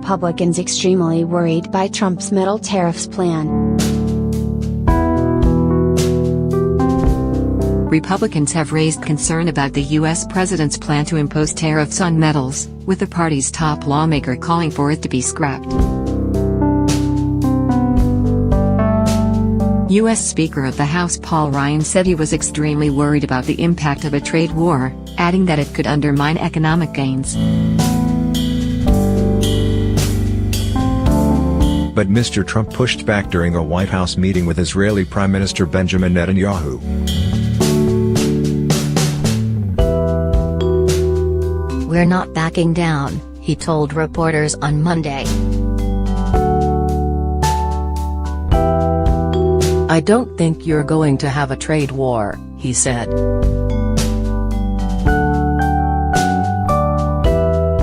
Republicans extremely worried by Trump's metal tariffs plan. Republicans have raised concern about the U.S. president's plan to impose tariffs on metals, with the party's top lawmaker calling for it to be scrapped. U.S. Speaker of the House Paul Ryan said he was extremely worried about the impact of a trade war, adding that it could undermine economic gains. But Mr. Trump pushed back during a White House meeting with Israeli Prime Minister Benjamin Netanyahu. "We're not backing down," he told reporters on Monday. "I don't think you're going to have a trade war," he said.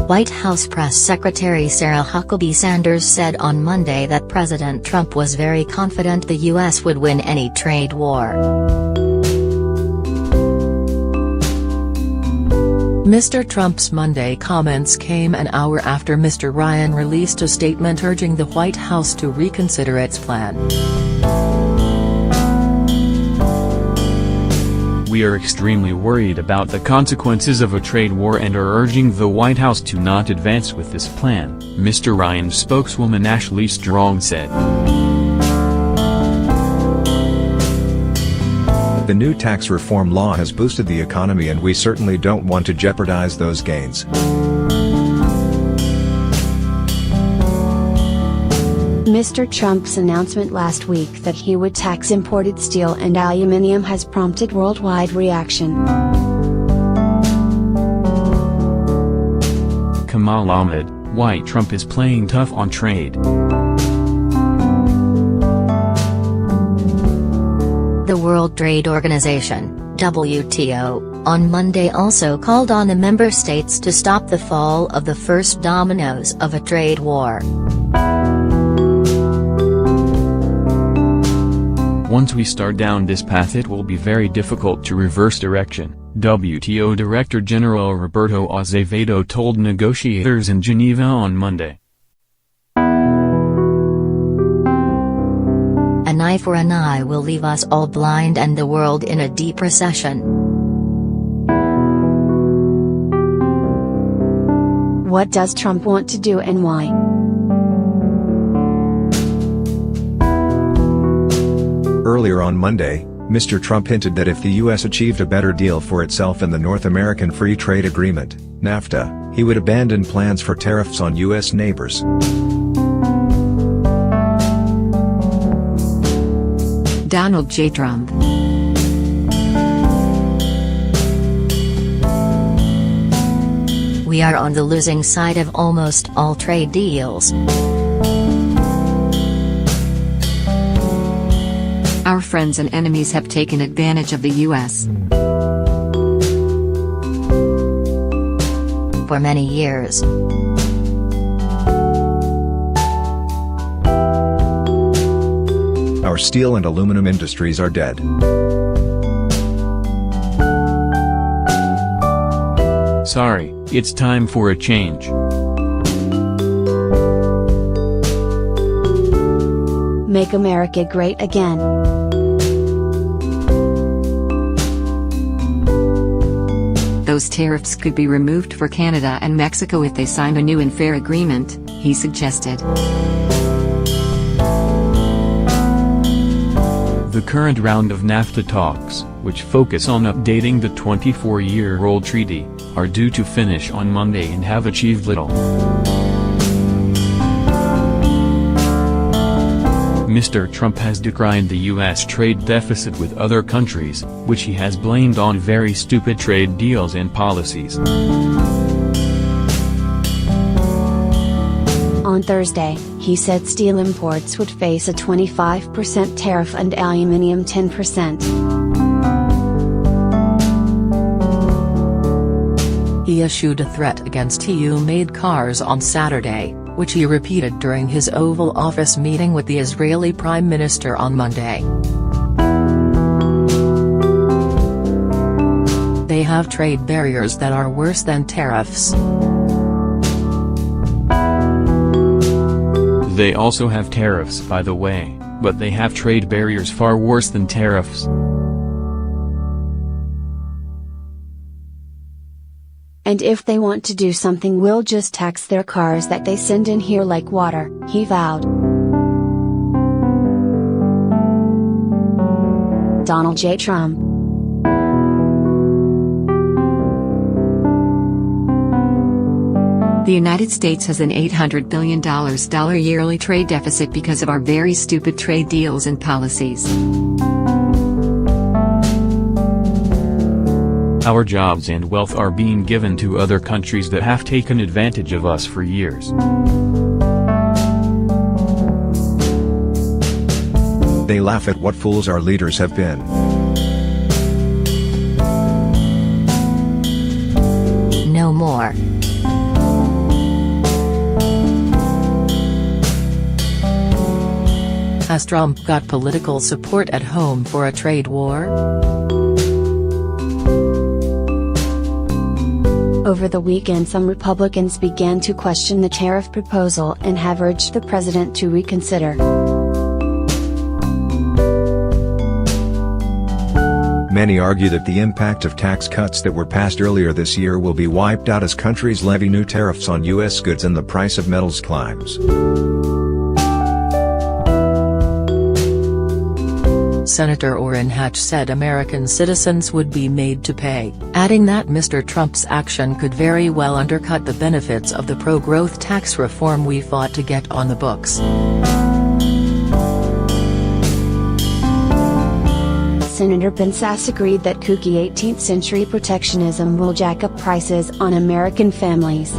White House Press Secretary Sarah Huckabee Sanders said on Monday that President Trump was very confident the U.S. would win any trade war. Mr. Trump's Monday comments came an hour after Mr. Ryan released a statement urging the White House to reconsider its plan. "We are extremely worried about the consequences of a trade war and are urging the White House to not advance with this plan," Mr. Ryan's spokeswoman Ashley Strong said. The new tax reform law has boosted the economy and we certainly don't want to jeopardize those gains. Mr. Trump's announcement last week that he would tax imported steel and aluminum has prompted worldwide reaction. Kamal Ahmed, why Trump is playing tough on trade. The World Trade Organization, WTO, on Monday also called on the member states to stop the fall of the first dominoes of a trade war. "Once we start down this path it will be very difficult to reverse direction," WTO Director General Roberto Azevedo told negotiators in Geneva on Monday. "An eye for an eye will leave us all blind and the world in a deep recession." What does Trump want to do and why? Earlier on Monday, Mr. Trump hinted that if the U.S. achieved a better deal for itself in the North American Free Trade Agreement, NAFTA, he would abandon plans for tariffs on U.S. neighbors. Donald J. Trump. "We are on the losing side of almost all trade deals. Our friends and enemies have taken advantage of the U.S. for many years. Our steel and aluminum industries are dead. Sorry, it's time for a change. Make America great again. Those tariffs could be removed for Canada and Mexico if they signed a new and fair agreement, he suggested. The current round of NAFTA talks, which focus on updating the 24-year-old treaty, are due to finish on Monday and have achieved little. Mr. Trump has decried the U.S. trade deficit with other countries, which he has blamed on very stupid trade deals and policies. On Thursday, he said steel imports would face a 25% tariff and aluminum 10%. He issued a threat against EU-made cars on Saturday, which he repeated during his Oval Office meeting with the Israeli Prime Minister on Monday. They have trade barriers that are worse than tariffs. They also have tariffs, by the way, but they have trade barriers far worse than tariffs. And if they want to do something, we'll just tax their cars that they send in here like water, he vowed. Donald J. Trump. The United States has an $800 billion yearly trade deficit because of our very stupid trade deals and policies. Our jobs and wealth are being given to other countries that have taken advantage of us for years. They laugh at what fools our leaders have been. No more. Has Trump got political support at home for a trade war? Over the weekend, some Republicans began to question the tariff proposal and have urged the president to reconsider. Many argue that the impact of tax cuts that were passed earlier this year will be wiped out as countries levy new tariffs on U.S. goods and the price of metals climbs. Senator Orrin Hatch said American citizens would be made to pay, adding that Mr. Trump's action could very well undercut the benefits of the pro-growth tax reform we fought to get on the books. Senator Ben Sasse agreed that kooky 18th-century protectionism will jack up prices on American families.